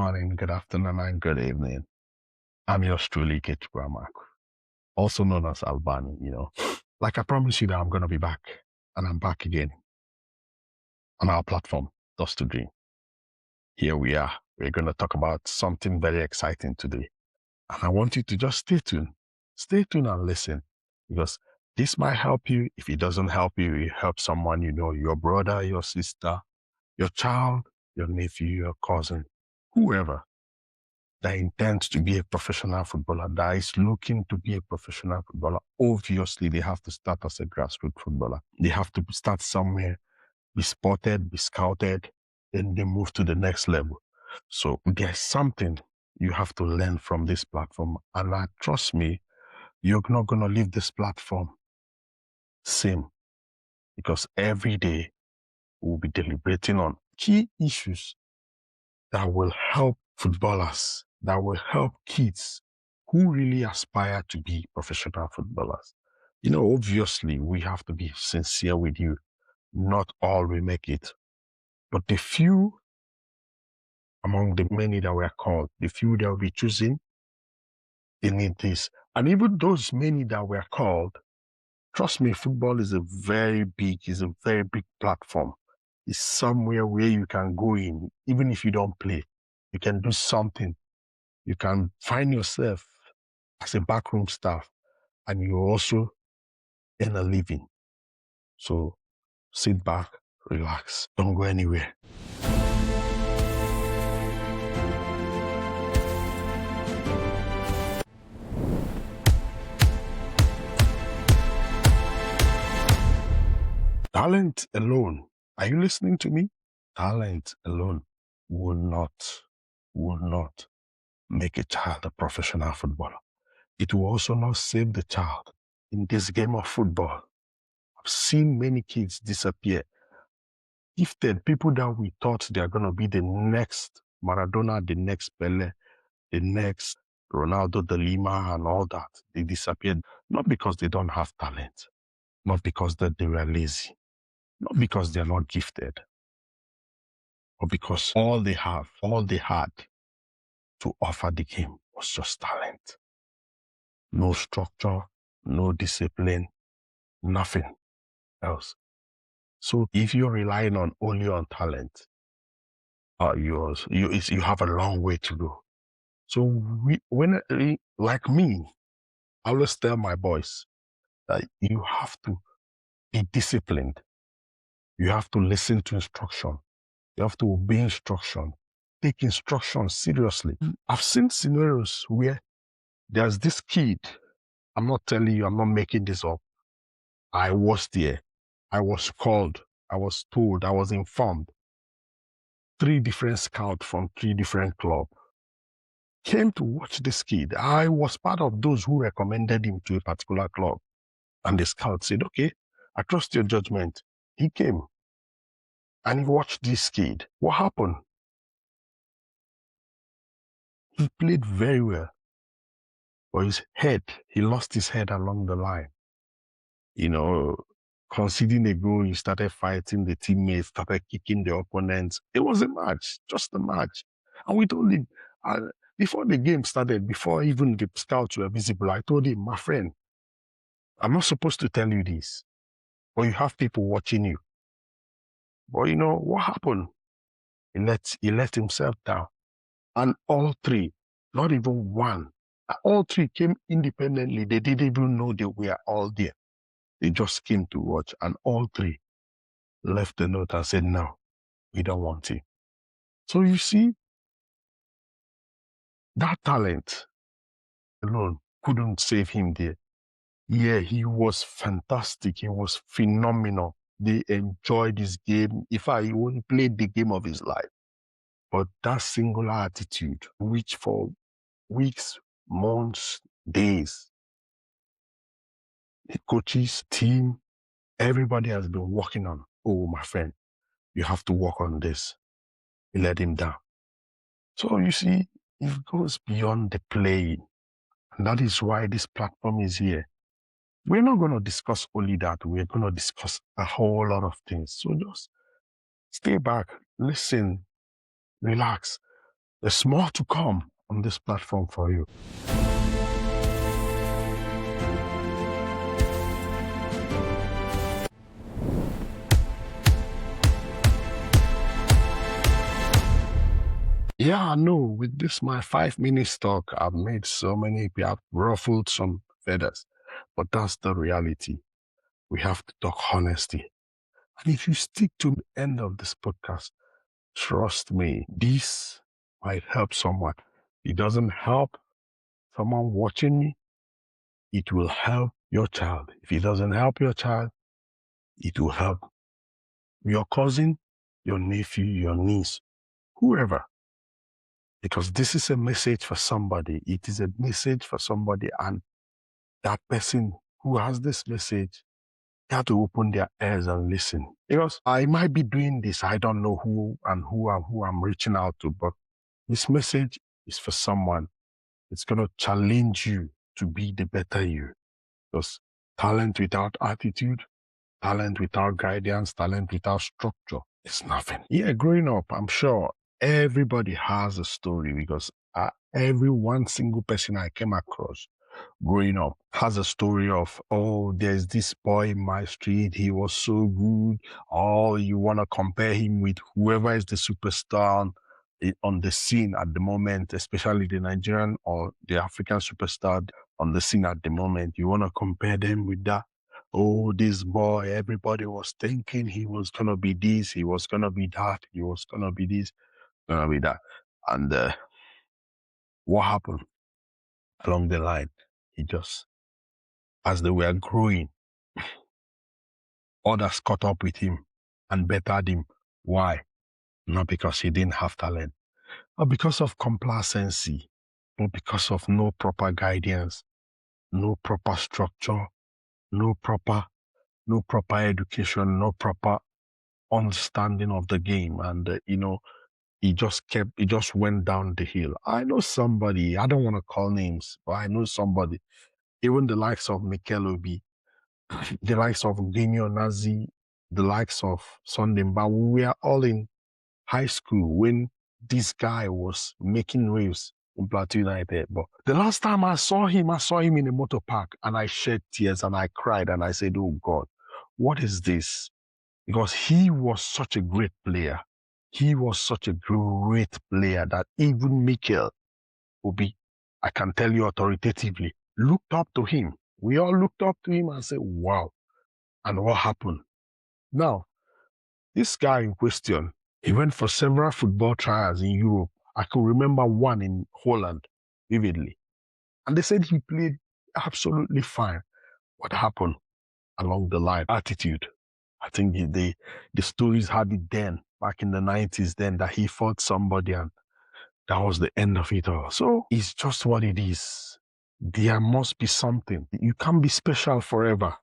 morning, good afternoon, and good evening. I'm yours truly, Kate Bramak, also known as Albani. Like I promised you that I'm going to be back, and I'm back again on our platform, Dust2Dream. Here we are. We're going to talk about something very exciting today. And I want you to just stay tuned. Stay tuned and listen, because this might help you. If it doesn't help you, it helps someone you know, your brother, your sister, your child, your nephew, your cousin, whoever that intends to be a professional footballer, that is looking to be a professional footballer. Obviously, they have to start as a grassroots footballer. They have to start somewhere, be spotted, be scouted, then they move to the next level. So there's something you have to learn from this platform. And trust me, you're not going to leave this platform same, because every day we'll be deliberating on key issues that will help footballers, that will help kids who really aspire to be professional footballers. Obviously, we have to be sincere with you. Not all will make it, but the few among the many that were called, the few that will be choosing, they need this. And even those many that were called, trust me, football is a very big platform. It's somewhere where you can go in, even if you don't play. You can do something. You can find yourself as a backroom staff, and you also earn a living. So sit back, relax, don't go anywhere. Talent alone, are you listening to me? Talent alone will not make a child a professional footballer. It will also not save the child in this game of football. I've seen many kids disappear. Gifted people that we thought they are going to be the next Maradona, the next Pele, the next Ronaldo de Lima and all that, they disappeared. Not because they don't have talent, not because that they were lazy, not because they're not gifted, but because all they had to offer the game was just talent. No structure, no discipline, nothing else. So if you're relying only on talent, you have a long way to go. So like me, I always tell my boys that you have to be disciplined. You have to listen to instruction. You have to obey instruction. Take instruction seriously. I've seen scenarios where there's this kid. I'm not telling you, I'm not making this up. I was there. I was called. I was told. I was informed. 3 different scouts from 3 different clubs came to watch this kid. I was part of those who recommended him to a particular club. And the scout said, okay, I trust your judgment. He came and he watched this kid. What happened? He played very well. But he lost his head along the line. Conceding a goal, he started fighting the teammates, started kicking the opponents. It was a match, just a match. And we told him, before the game started, before even the scouts were visible, I told him, my friend, I'm not supposed to tell you this, but you have people watching you. But what happened? He let himself down. And all 3, not even one, all 3 came independently. They didn't even know they were all there. They just came to watch, and all 3 left a note and said, no, we don't want him. So you see, that talent alone couldn't save him there. Yeah, he was fantastic. He was phenomenal. They enjoyed his game. In fact, he only played the game of his life. But that singular attitude, which for weeks, months, days, the coaches, team, everybody has been working on, oh, my friend, you have to work on this. He let him down. So you see, it goes beyond the playing. And that is why this platform is here. We're not going to discuss only that. We're going to discuss a whole lot of things. So just stay back, listen, relax. There's more to come on this platform for you. Yeah, I know. With this, my 5 minutes talk, I've made so many, I've ruffled some feathers. But that's the reality. We have to talk honesty. And if you stick to the end of this podcast, trust me, this might help someone. It doesn't help someone watching me, it will help your child. If it doesn't help your child, it will help your cousin, your nephew, your niece, whoever. Because this is a message for somebody. It is a message for somebody, and that person who has this message, they have to open their ears and listen. Because I might be doing this, I don't know who I'm reaching out to, but this message is for someone. It's going to challenge you to be the better you. Because talent without attitude, talent without guidance, talent without structure, it's nothing. Yeah, growing up, I'm sure everybody has a story, because every one single person I came across growing up has a story of, oh, there's this boy in my street, he was so good. Oh, you want to compare him with whoever is the superstar on the scene at the moment, especially the Nigerian or the African superstar on the scene at the moment. You want to compare them with that. Oh, this boy, everybody was thinking he was going to be this, he was going to be that, he was going to be this, going to be that. And what happened along the line? He just, as they were growing, others caught up with him and bettered him. Why? Not because he didn't have talent, but because of complacency, not because of no proper guidance, no proper structure, no proper education, no proper understanding of the game. And, he just went down the hill. I know somebody, I don't want to call names, but I know somebody, even the likes of Mikel Obi, the likes of Genio Nazi, the likes of Sunday Mba. We were all in high school when this guy was making waves in Plateau United. But the last time I saw him in a motor park, and I shed tears and I cried and I said, oh God, what is this? Because he was such a great player. He was such a great player that even Mikel Obi, I can tell you authoritatively, looked up to him. We all looked up to him and said, wow. And what happened? Now, this guy in question, he went for several football trials in Europe. I can remember one in Holland vividly. And they said he played absolutely fine. What happened along the line? Attitude. I think the stories had it then, back in the 90s then, that he fought somebody and that was the end of it all. So it's just what it is. There must be something. You can't be special forever.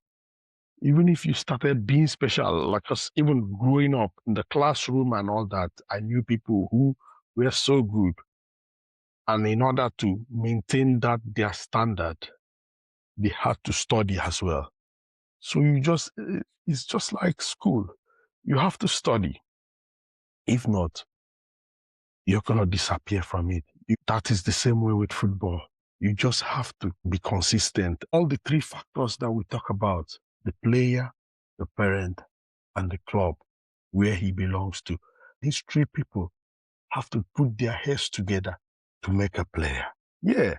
Even if you started being special, like us, even growing up in the classroom and all that, I knew people who were so good. And in order to maintain that, their standard, they had to study as well. So it's just like school. You have to study. If not, you're going to disappear from it. That is the same way with football. You just have to be consistent. All the three factors that we talk about, the player, the parent, and the club, where he belongs to. These three people have to put their heads together to make a player. Yeah.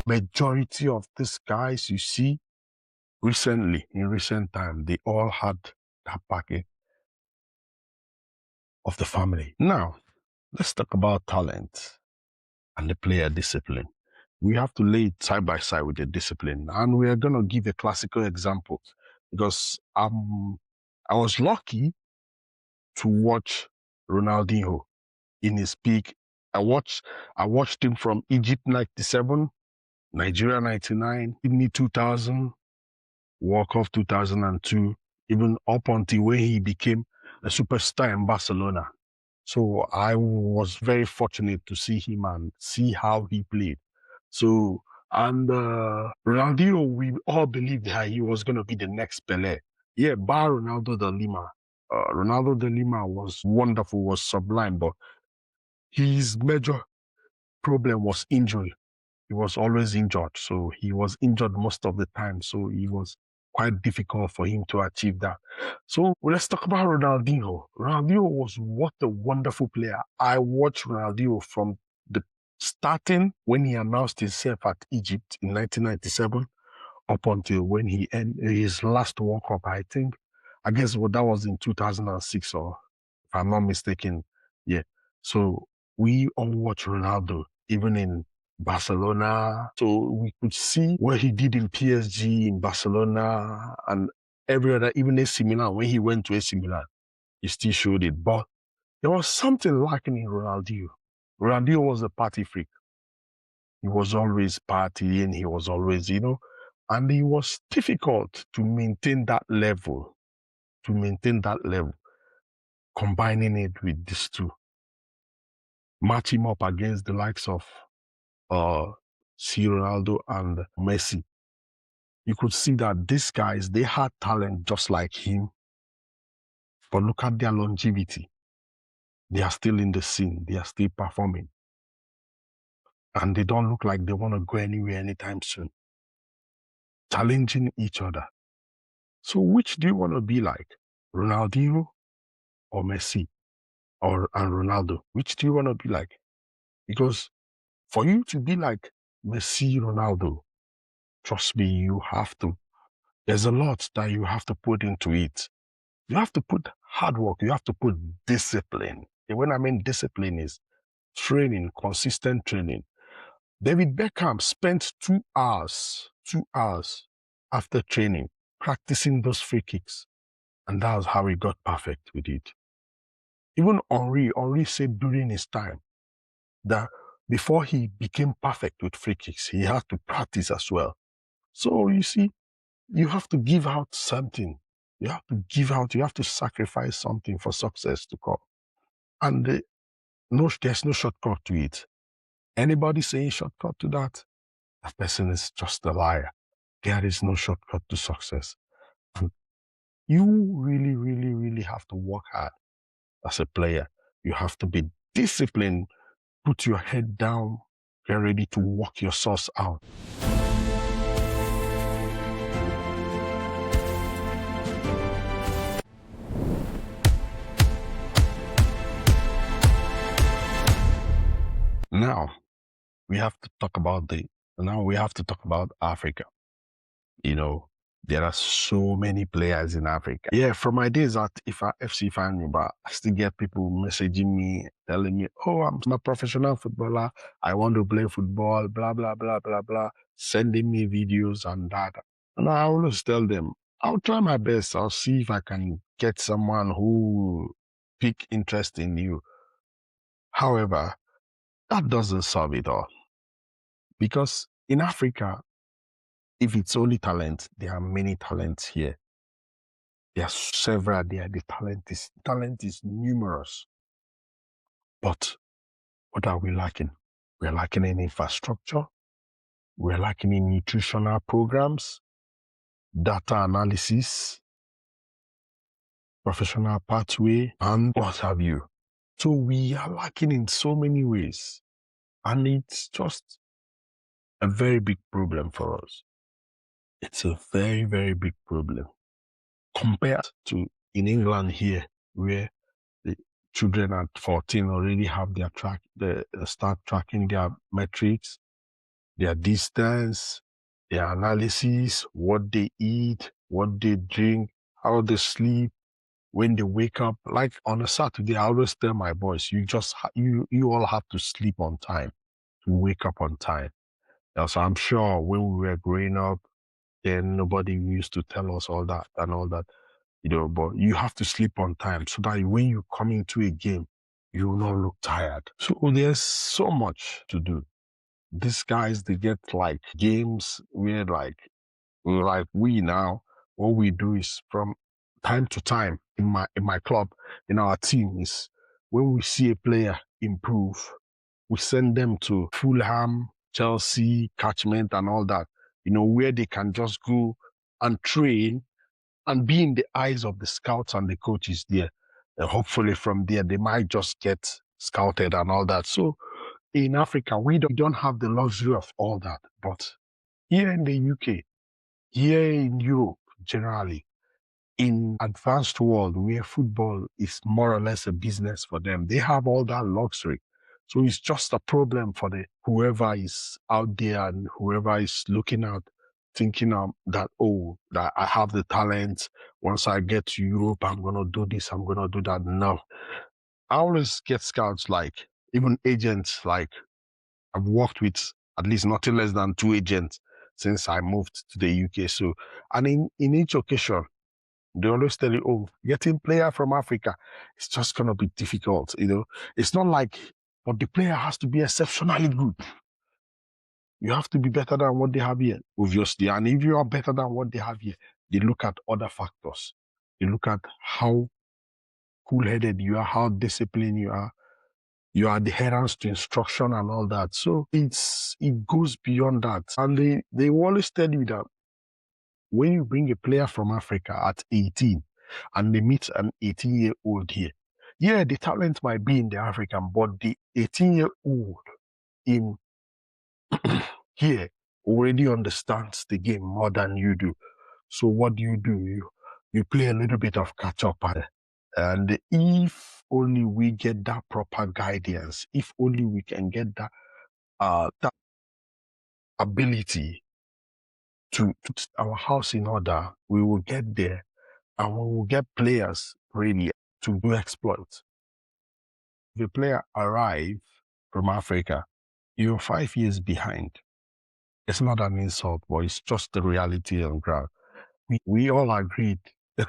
Majority of these guys you see in recent time, they all had that backing of the family. Now, let's talk about talent and the player discipline. We have to lay it side by side with the discipline. And we are going to give a classical example because I was lucky to watch Ronaldinho in his peak. I watched him from Egypt 97, Nigeria 99, Sydney 2000, World Cup 2002, even up until when he became a superstar in Barcelona. So I was very fortunate to see him and see how he played. So And Ronaldinho, we all believed that he was going to be the next Pelé. Yeah, bar Ronaldo de Lima. Ronaldo de Lima was wonderful, was sublime, but his major problem was injury. He was always injured. So he was injured most of the time. So it was quite difficult for him to achieve that. So let's talk about Ronaldinho. Ronaldinho was what a wonderful player. I watched Ronaldinho from the starting when he announced himself at Egypt in 1997 up until when he ended his last World Cup, I think. I guess that was in 2006, or if I'm not mistaken. Yeah. So we all watch Ronaldo, even in Barcelona. So we could see what he did in PSG, in Barcelona, and every other, even AC Milan. When he went to AC Milan, he still showed it. But there was something lacking in Ronaldinho. Ronaldinho was a party freak. He was always partying. He was always, and it was difficult to maintain that level, combining it with these two, match him up against the likes of C. Ronaldo and Messi. You could see that these guys, they had talent just like him, but look at their longevity. They are still in the scene. They are still performing. And they don't look like they want to go anywhere anytime soon. Challenging each other. So which do you want to be like? Ronaldinho or Messi and Ronaldo? Which do you want to be like? Because for you to be like Messi, Ronaldo, trust me, you have to. There's a lot that you have to put into it. You have to put hard work. You have to put discipline. And when I mean discipline is training, consistent training. David Beckham spent 2 hours after training practicing those free kicks. And that was how he got perfect with it. Even Henry said during his time that before he became perfect with free kicks, he had to practice as well. So you see, you have to give out something. You have to sacrifice something for success to come. And there's no shortcut to it. Anybody saying shortcut to that person is just a liar. There is no shortcut to success. And you really, really, really have to work hard as a player. You have to be disciplined, put your head down, get ready to work your sauce out. Now we have to talk about Africa. There are so many players in Africa. Yeah, from my days at FC Ifeanyi, I still get people messaging me, telling me, oh, I'm a professional footballer. I want to play football, blah, blah, blah, blah, blah, sending me videos and that. And I always tell them, I'll try my best. I'll see if I can get someone who pick interest in you. However, that doesn't solve it all. Because in Africa, if it's only talent, there are many talents here. There are several there. The talent is numerous. But what are we lacking? We're lacking in infrastructure. We're lacking in nutritional programs, data analysis, professional pathway, and what have you. So we are lacking in so many ways. And it's just a very big problem for us. It's a very, very big problem compared to in England here, where the children at 14 already have they start tracking their metrics, their distance, their analysis, what they eat, what they drink, how they sleep, when they wake up. Like on a Saturday, I always tell my boys, you all have to sleep on time, to wake up on time. So I'm sure when we were growing up, then nobody used to tell us all that and all that, but you have to sleep on time so that when you come into a game, you will not look tired. So there's so much to do. These guys, they get like games where like we now, what we do is from time to time in my club, in our team, is when we see a player improve, we send them to Fulham, Chelsea catchment and all that, where they can just go and train and be in the eyes of the scouts and the coaches there. And hopefully from there, they might just get scouted and all that. So in Africa, we don't have the luxury of all that. But here in the UK, here in Europe, generally, in advanced world where football is more or less a business for them, they have all that luxury. So it's just a problem for the whoever is out there and whoever is looking out, thinking that that I have the talent. Once I get to Europe, I'm gonna do this, I'm gonna do that. No, I always get scouts, like even agents. Like I've worked with at least nothing less than 2 agents since I moved to the UK. So, and in each occasion, they always tell you, oh, getting player from Africa, it's just going to be difficult. It's not like, but the player has to be exceptionally good. You have to be better than what they have here, obviously. And if you are better than what they have here, they look at other factors. They look at how cool-headed you are, how disciplined you are, your adherence to instruction and all that. So it goes beyond that. And they always tell you that when you bring a player from Africa at 18 and they meet an 18-year-old here, yeah, the talent might be in the African, but the 18-year-old in here already understands the game more than you do. So what do? You play a little bit of catch up. And if only we get that proper guidance, if only we can get that ability to put our house in order, we will get there and we will get players ready to do exploits. If a player arrives from Africa, you're 5 years behind. It's not an insult, but it's just the reality on ground. We all agreed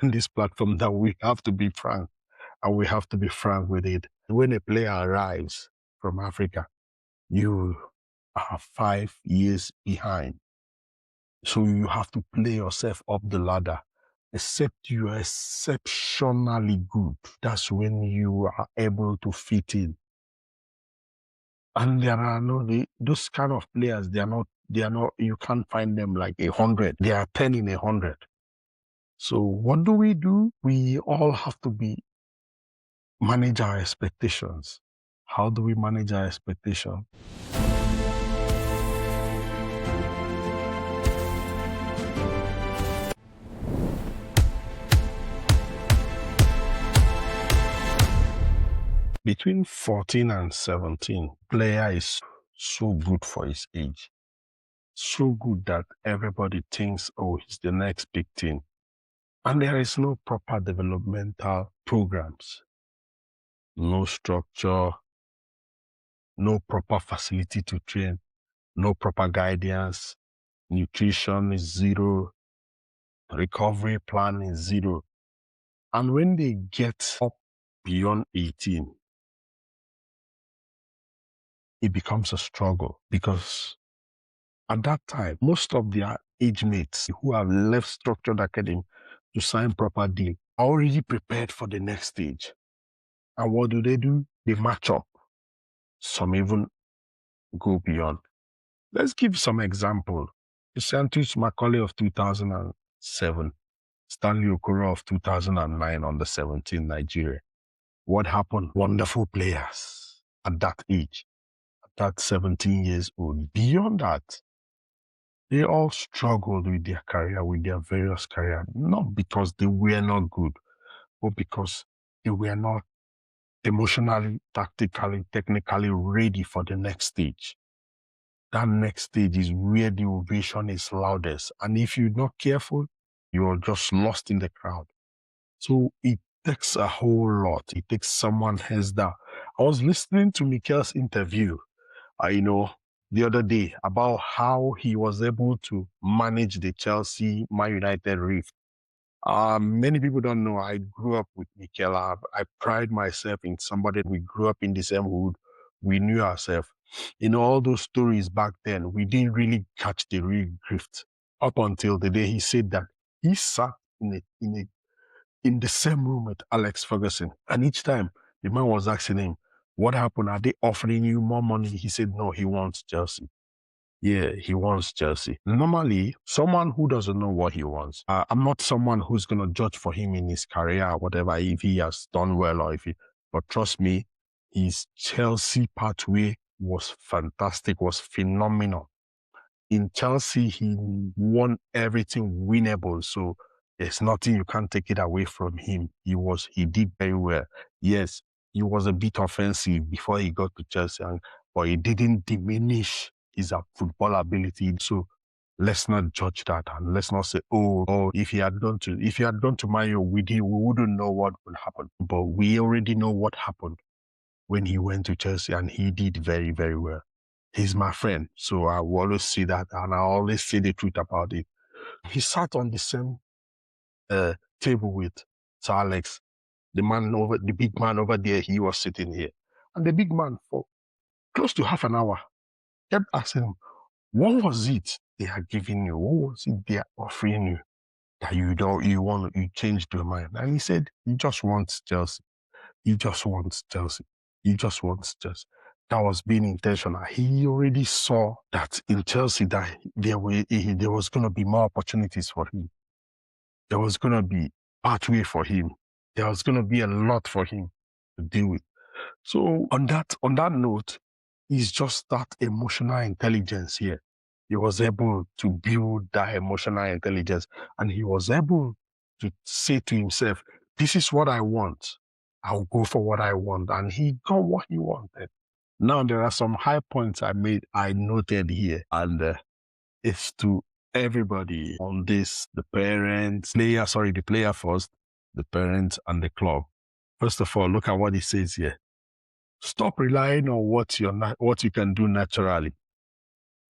on this platform that we have to be frank, and we have to be frank with it. When a player arrives from Africa, you are 5 years behind. So you have to play yourself up the ladder. Except you are exceptionally good, that's when you are able to fit in. And there are those kind of players, they are not, you can't find them like 100. They are 10 in 100. So what do? We all have to manage our expectations. How do we manage our expectations? Between 14 and 17, player is so good for his age. So good that everybody thinks, oh, he's the next big thing. And there is no proper developmental programs, no structure, no proper facility to train, no proper guidance, nutrition is zero, recovery plan is zero. And when they get up beyond 18, it becomes a struggle because at that time, most of their age mates who have left structured academy to sign proper deal are already prepared for the next stage. And what do? They match up. Some even go beyond. Let's give some example. Santos Macaulay of 2007, Stanley Okoro of 2009 on the 17 Nigeria. What happened? Wonderful players at that age, at that 17 years old. Beyond that, they all struggled with their career, with their various career, not because they were not good, but because they were not emotionally, tactically, technically ready for the next stage. That next stage is where the ovation is loudest. And if you're not careful, you're just lost in the crowd. So it takes a whole lot. It takes someone else that. I was listening to Mikel's interview, the other day about how he was able to manage the Chelsea Man United rift. Many people don't know I grew up with Mikel. I pride myself in somebody. We grew up in the same hood. We knew ourselves. All those stories back then, we didn't really catch the real grift up until the day he said that he sat in the same room with Alex Ferguson. And each time the man was asking him, what happened? Are they offering you more money? He said, no, he wants Chelsea. Yeah, he wants Chelsea. Normally, someone who doesn't know what he wants, I'm not someone who's going to judge for him in his career or whatever, if he has done well or if he, but trust me, his Chelsea pathway was fantastic, was phenomenal. In Chelsea, he won everything winnable. So there's nothing you can't take it away from him. He did very well. Yes, he was a bit offensive before he got to Chelsea, but it didn't diminish his football ability. So let's not judge that, and let's not say, oh, if he had gone to Man U, we wouldn't know what would happen. But we already know what happened when he went to Chelsea, and he did very, very well. He's my friend, so I will always see that, and I always say the truth about it. He sat on the same table with Sir Alex, the big man over there. He was sitting here, and the big man for close to half an hour kept asking him, "What was it they are giving you? What was it they are offering you that you changed your mind?" And he said, "He just wants Chelsea. He just wants Chelsea. He just wants Chelsea." That was being intentional. He already saw that in Chelsea that there was going to be more opportunities for him. There was going to be pathway for him. There was going to be a lot for him to deal with. So on that note, it's just that emotional intelligence here. He was able to build that emotional intelligence, and he was able to say to himself, "This is what I want. I'll go for what I want." And he got what he wanted. Now there are some high points I noted here, and it's to everybody on this: the player first, the parents, and the club. First of all, look at what he says here. Stop relying on what you can do naturally.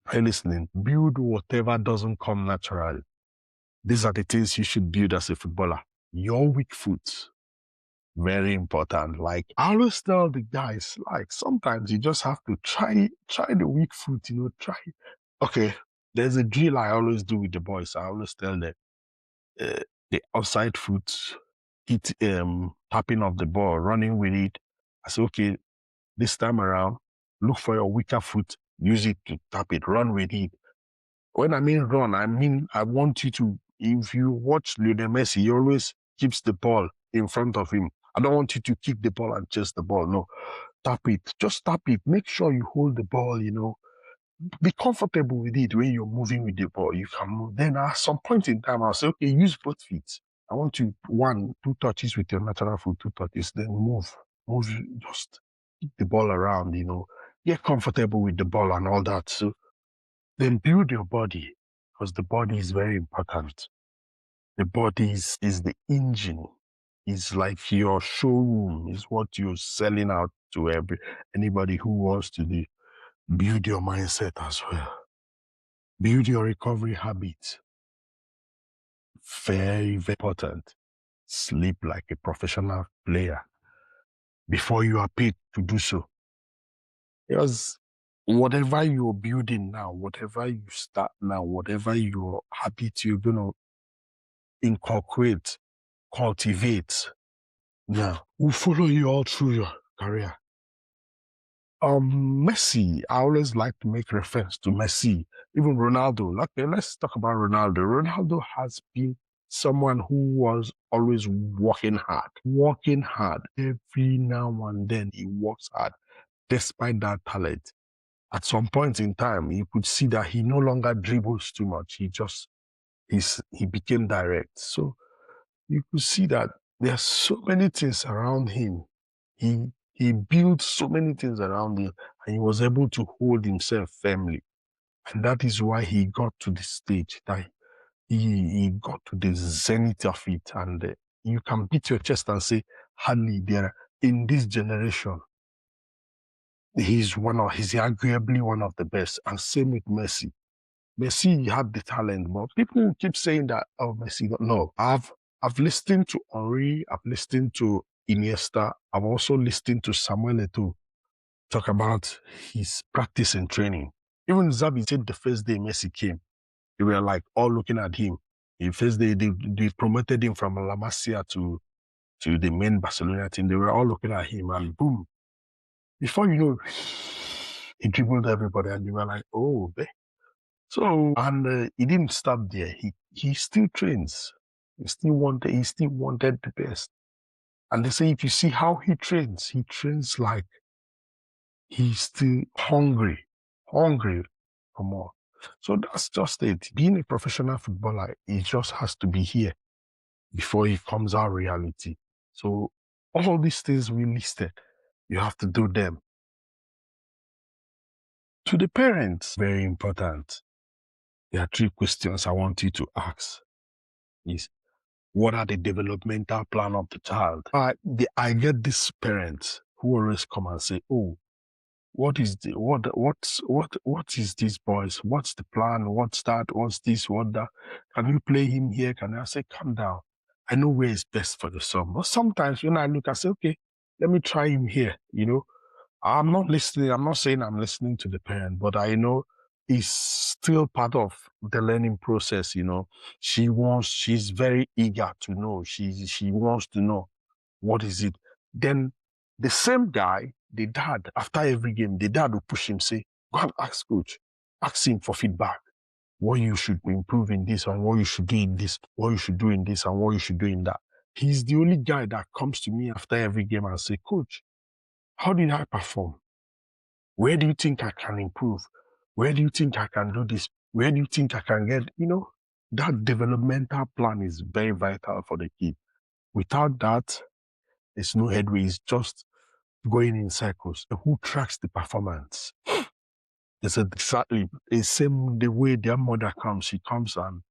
Hey, listening, build whatever doesn't come naturally. These are the things you should build as a footballer. Your weak foot, very important. Like I always tell the guys, like sometimes you just have to try the weak foot, try. Okay, there's a drill I always do with the boys. I always tell them the outside foot, tapping of the ball, running with it. I say, okay, this time around, look for your weaker foot, use it to tap it, run with it. When I mean run, I want you to, if you watch Lionel Messi, he always keeps the ball in front of him. I don't want you to kick the ball and chase the ball. No, tap it. Just tap it. Make sure you hold the ball, Be comfortable with it when you're moving with the ball. You can move. Then at some point in time, I'll say, okay, use both feet. I want you, 2 touches with your natural foot, 2 touches, then move. Just kick the ball around, Get comfortable with the ball and all that. So then build your body, because the body is very important. The body is the engine. It's like your showroom. It's what you're selling out to anybody who wants to do. Build your mindset as well. Build your recovery habits. Very, very important. Sleep like a professional player before you are paid to do so. Because whatever you're building now, whatever you start now, whatever your habit you're going to inculcate, cultivate, now will follow you all through your career. Messi, I always like to make reference to Messi, even Ronaldo. Okay, let's talk about Ronaldo. Ronaldo has been someone who was always working hard. Every now and then he works hard, despite that talent. At some point in time, you could see that he no longer dribbles too much. He became direct. So you could see that there are so many things around him. He built so many things around him, and he was able to hold himself firmly. And that is why he got to the stage that he got to the zenith of it. And you can beat your chest and say, hardly there in this generation, he's arguably one of the best. And same with Messi. Messi had the talent, but people keep saying that, oh, Messi, no. I've listened to Henri, I've listened to Iniesta, I've also listened to Samuel Eto'o talk about his practice and training. Even Xavi said the first day Messi came, they were like all looking at him. The first day they promoted him from La Masia to the main Barcelona team. They were all looking at him, and boom, before you know, he dribbled everybody, and they were like, oh, So, and he didn't stop there. He still trains. He still wanted the best. And they say if you see how he trains like he's still hungry for more. So that's just it. Being a professional footballer, he just has to be here before he comes out reality. So all these things we listed, you have to do them. To the parents, very important. There are 3 questions I want you to ask. Is what are the developmental plan of the child? I get these parents who always come and say, "Oh, what is what is this, boys? What's the plan? What's that? What's this? What that? Can you play him here? Can I say, calm down? I know where is best for the son. But sometimes when I look, I say, okay, let me try him here. I'm not listening. I'm not saying I'm listening to the parent, but I know it's still part of the learning process. She's very eager to know. She wants to know what is it. Then the same guy, the dad, after every game, the dad will push him, say, go and ask coach, ask him for feedback. What you should improve in this and what you should do in this, what you should do in this and what you should do in that. He's the only guy that comes to me after every game and say, coach, how did I perform? Where do you think I can improve? Where do you think I can do this? Where do you think I can get, that developmental plan is very vital for the kid. Without that, there's no headway. It's just going in circles. Who tracks the performance? It's exactly the same the way their mother comes. She comes and,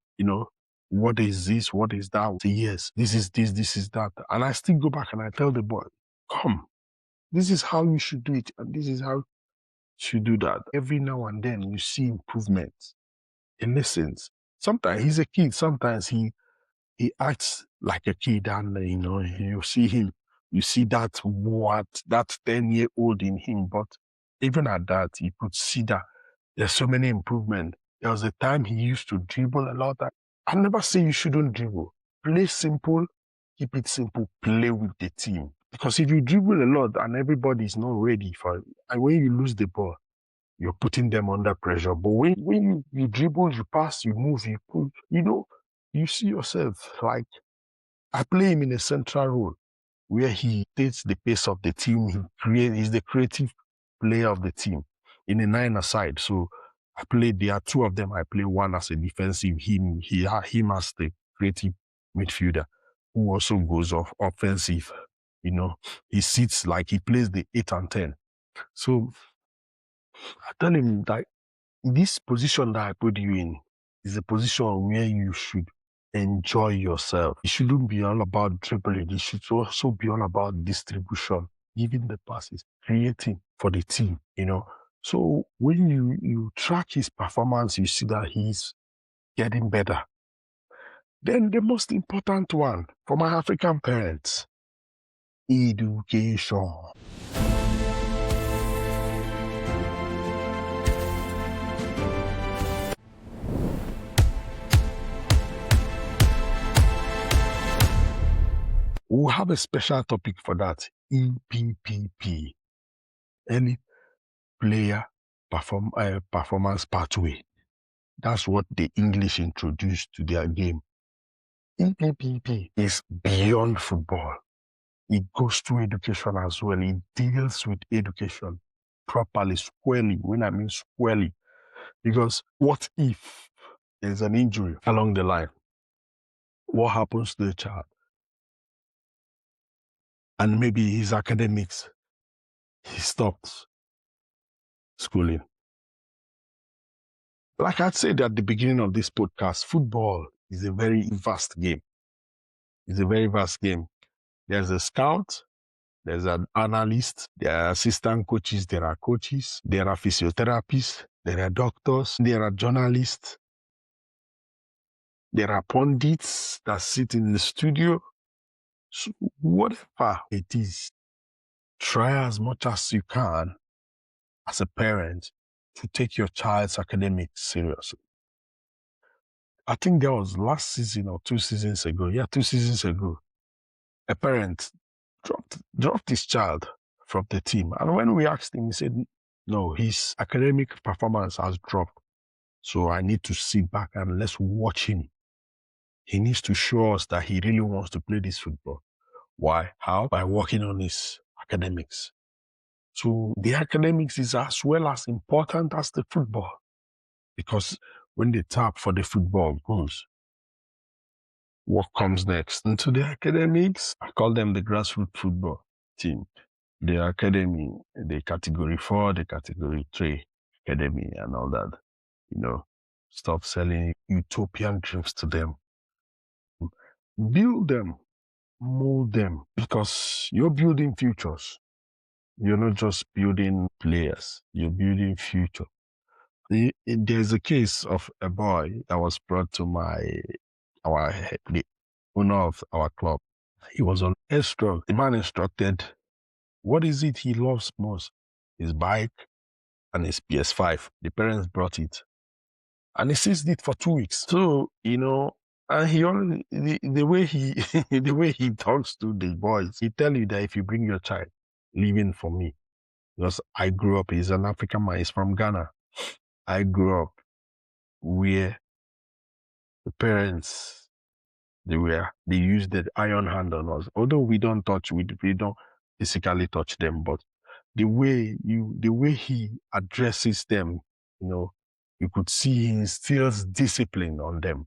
what is this? What is that? Say, yes, this is this, this is that. And I still go back and I tell the boy, come, this is how you should do it. And this is how you should do that. Every now and then you see improvements. He listens. Sometimes he's a kid. Sometimes he acts like a kid, and you see him, you see that 10-year-old in him. But even at that, you could see that there's so many improvements. There was a time he used to dribble a lot. I never say you shouldn't dribble. Play simple, keep it simple, play with the team. Because if you dribble a lot and everybody is not ready for it, and when you lose the ball, you're putting them under pressure. But when you dribble, you pass, you move, you pull, you see yourself. Like, I play him in a central role where he takes the pace of the team. He's the creative player of the team in a 9-a-side. So there are 2 of them. I play one as a defensive, him as the creative midfielder who also goes off offensive. He sits like he plays the 8 and 10. So I tell him that this position that I put you in is a position where you should enjoy yourself. It shouldn't be all about dribbling. It should also be all about distribution, giving the passes, creating for the team, So when you track his performance, you see that he's getting better. Then the most important one for my African parents, education. We'll have a special topic for that. EPPP, Early Player Performance Pathway. That's what the English introduced to their game. EPPP is beyond football. It goes to education as well. It deals with education properly, squarely. When I mean squarely, because what if there's an injury along the line? What happens to the child? And maybe his academics, he stops schooling. Like I said at the beginning of this podcast, football is a very vast game. It's a very vast game. There's a scout, there's an analyst, there are assistant coaches, there are coaches, there are physiotherapists, there are doctors, there are journalists, there are pundits that sit in the studio. So whatever it is, try as much as you can as a parent to take your child's academics seriously. I think that was last season or 2 seasons ago. Yeah, 2 seasons ago. A parent dropped his child from the team. And when we asked him, he said, no, his academic performance has dropped. So I need to sit back and let's watch him. He needs to show us that he really wants to play this football. Why? How? By working on his academics. So the academics is as well as important as the football. Because when they tap for the football goals, what comes next? Into the academics, I call them the grassroots football team. The academy, the category 4, the category 3 academy and all that. Stop selling utopian dreams to them. Build them, mold them, because you're building futures. You're not just building players, you're building future. There's a case of a boy that was brought to the owner of our club. He was on airstrike. The man instructed, what is it he loves most? His bike and his PS5. The parents brought it. And he seized it for 2 weeks. So, and he only, the way he, the way he talks to the boys, he tell you that if you bring your child, leave him for me. Because I grew up, he's an African man, he's from Ghana. I grew up where the parents, they used the iron hand on us. Although we don't physically touch them, but the way he addresses them, you could see he instills discipline on them,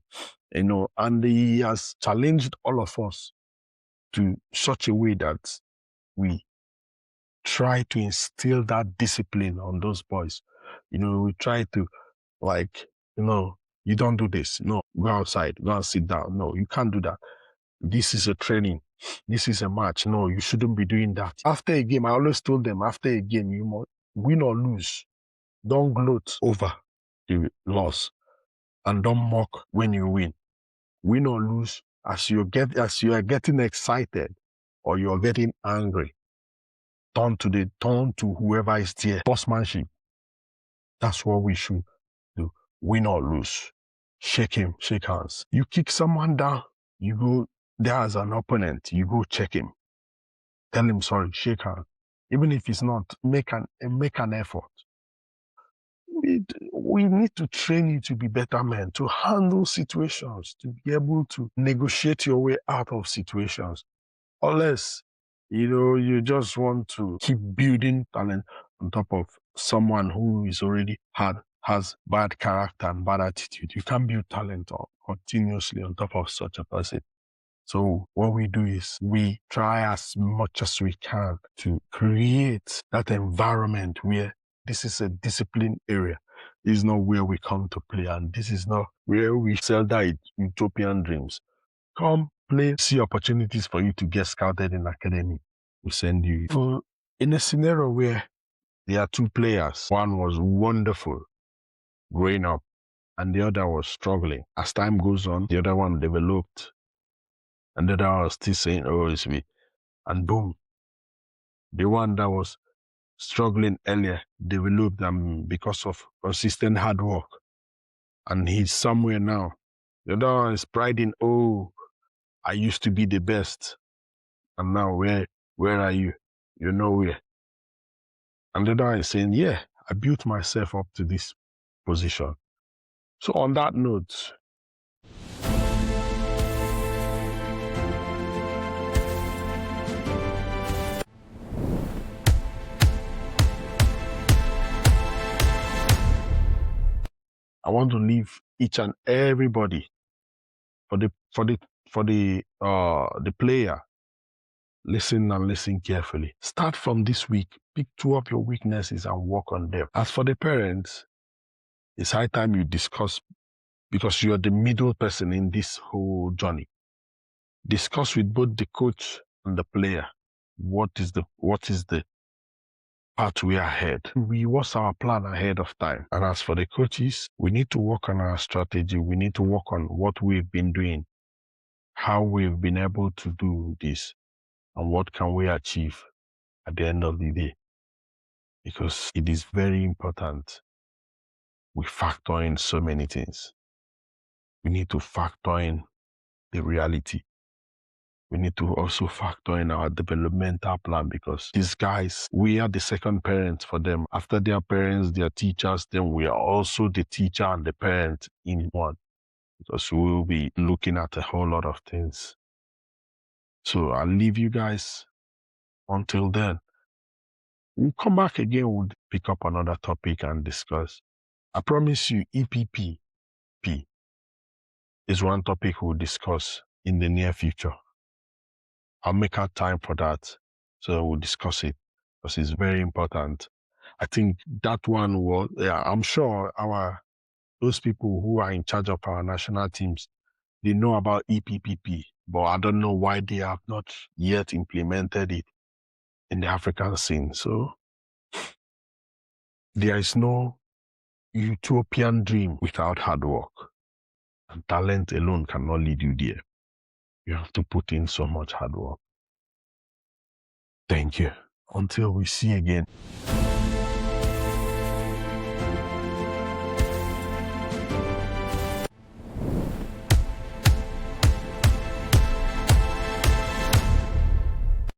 and he has challenged all of us to such a way that we try to instill that discipline on those boys. We try to, you don't do this. No, go outside, go and sit down. No, you can't do that. This is a training. This is a match. No, you shouldn't be doing that. After a game, I always told them, after a game, you must win or lose. Don't gloat over the loss, and don't mock when you win. Win or lose, as you are getting excited or you're getting angry, turn to whoever is there. Sportsmanship. That's what we should do. Win or lose. Shake him, shake hands. You kick someone down, you go there as an opponent, you go check him. Tell him sorry, shake hands. Even if it's not, make an effort. We need to train you to be better men, to handle situations, to be able to negotiate your way out of situations. Unless, you just want to keep building talent on top of someone who is already has bad character and bad attitude. You can't build talent continuously on top of such a person. So what we do is we try as much as we can to create that environment where this is a discipline area. This is not where we come to play, and this is not where we sell that utopian dreams. Come play, see opportunities for you to get scouted in academy. We send you. So in a scenario where there are two players, one was wonderful growing up and the other was struggling. As time goes on, the other one developed and the other one was still saying, oh, it's me. And boom, the one that was struggling earlier developed because of consistent hard work. And he's somewhere now. The other one is priding, oh, I used to be the best. And now where are you? You're nowhere. And the other one is saying, yeah, I built myself up to this position. So on that note, I want to leave each and everybody for the player. Listen and listen carefully. Start from this week. Pick two of your weaknesses and work on them. As for the parents, it's high time you discuss, because you're the middle person in this whole journey. Discuss with both the coach and the player. What is the pathway ahead? What's our plan ahead of time? And as for the coaches, we need to work on our strategy. We need to work on what we've been doing, how we've been able to do this, and what can we achieve at the end of the day. Because it is very important we factor in so many things. We need to factor in the reality. we need to also factor in our developmental plan, because these guys, we are the second parents for them. After their parents, their teachers, then we are also the teacher and the parent in one, because we will be looking at a whole lot of things. So I'll leave you guys until then. We'll come back again, we'll pick up another topic and discuss. I promise you, EPP is one topic we'll discuss in the near future. I'll make out time for that, so we'll discuss it, because it's very important. I think that one will, I'm sure those people who are in charge of our national teams, they know about EPPP, but I don't know why they have not yet implemented it in the African scene. So there is no utopian dream without hard work, and talent alone cannot lead you there. You have to put in so much hard work. Thank you. Until we see again.